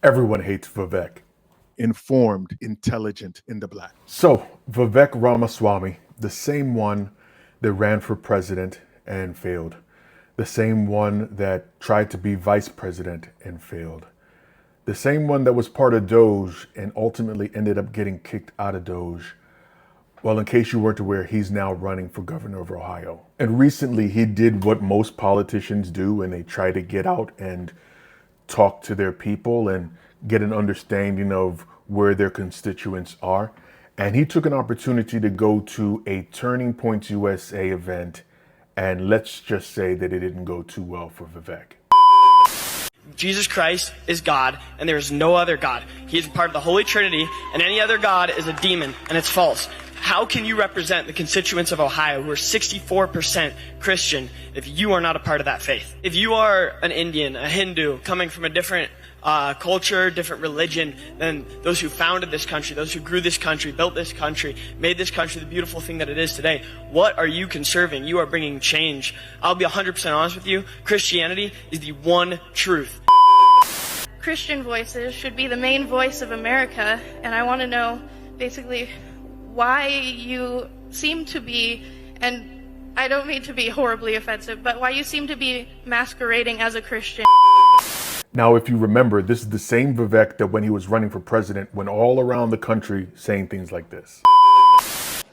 Everyone hates Vivek. Informed, intelligent, in the black. So, Vivek Ramaswamy, the same one that ran for president and failed, the same one that tried to be vice president and failed, the same one that was part of Doge and ultimately ended up getting kicked out of Doge. Well, in case you weren't aware, he's now running for governor of Ohio. And recently he did what most politicians do, and they try to get out and talk to their people and get an understanding of where their constituents are. And he took an opportunity to go to a Turning Points USA event, and let's just say that it didn't go too well for Vivek. Jesus Christ is God, and there is no other God. He is part of the Holy Trinity, and any other God is a demon, and it's false. How can you represent the constituents of Ohio who are 64% Christian if you are not a part of that faith? If you are an Indian, a Hindu, coming from a different culture, different religion than those who founded this country, those who grew this country, built this country, made this country the beautiful thing that it is today, what are you conserving? You are bringing change. I'll be 100% honest with you. Christianity is the one truth. Christian voices should be the main voice of America, and I want to know basically why you seem to be, and I don't mean to be horribly offensive, but why you seem to be masquerading as a Christian. Now, if you remember, this is the same Vivek that when he was running for president went all around the country saying things like this.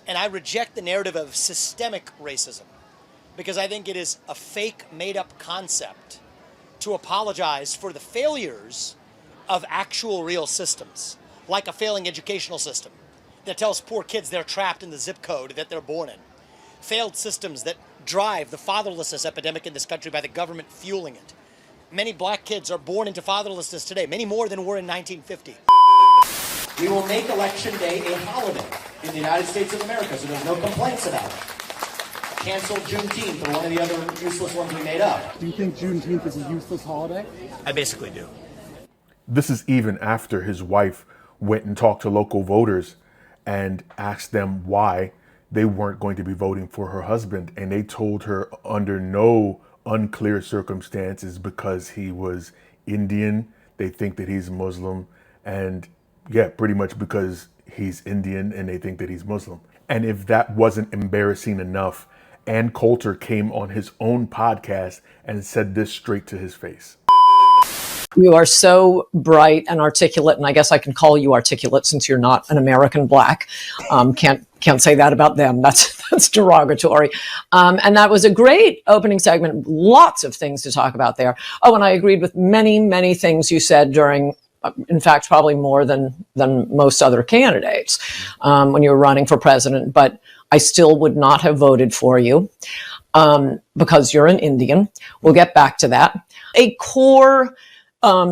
And I reject the narrative of systemic racism because I think it is a fake, made-up concept to apologize for the failures of actual real systems, like a failing educational system that tells poor kids they're trapped in the zip code that they're born in. Failed systems that drive the fatherlessness epidemic in this country by the government fueling it. Many black kids are born into fatherlessness today, many more than were in 1950. We will make Election Day a holiday in the United States of America, so there's no complaints about it. Cancel Juneteenth or one of the other useless ones we made up. Do you think Juneteenth is a useless holiday? I basically do. This is even after his wife went and talked to local voters and asked them why they weren't going to be voting for her husband. And they told her under no unclear circumstances because he was Indian. They think that he's Muslim. And yeah, pretty much because he's Indian and they think that he's Muslim. And if that wasn't embarrassing enough, Ann Coulter came on his own podcast and said this straight to his face. You are so bright and articulate, and I guess I can call you articulate since you're not an American black. Can't say that about them. That's derogatory. And that was a great opening segment. Lots of things to talk about there. Oh, and I agreed with many, many things you said during, in fact, probably more than most other candidates when you were running for president. But I still would not have voted for you because you're an Indian. We'll get back to that. A core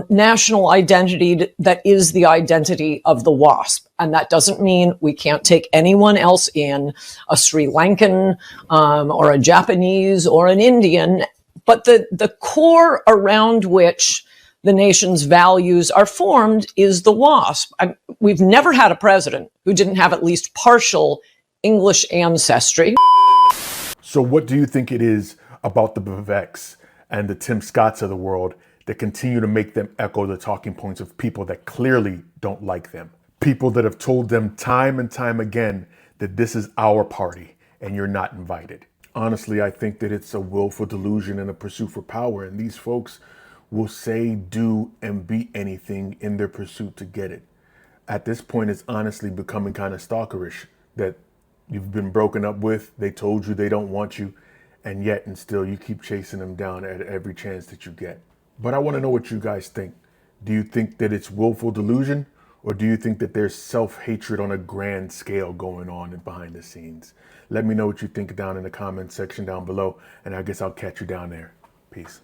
national identity that is the identity of the WASP. And that doesn't mean we can't take anyone else in, a Sri Lankan or a Japanese or an Indian, but the core around which the nation's values are formed is the WASP. We've never had a president who didn't have at least partial English ancestry. So what do you think it is about the Viveks and the Tim Scotts of the world that continue to make them echo the talking points of people that clearly don't like them? People that have told them time and time again that this is our party and you're not invited. Honestly, I think that it's a willful delusion and a pursuit for power, and these folks will say, do, and be anything in their pursuit to get it. At this point, it's honestly becoming kind of stalkerish that you've been broken up with, they told you they don't want you, and yet and still you keep chasing them down at every chance that you get. But I want to know what you guys think. Do you think that it's willful delusion, or do you think that there's self-hatred on a grand scale going on behind the scenes? Let me know what you think down in the comment section down below, and I guess I'll catch you down there. Peace.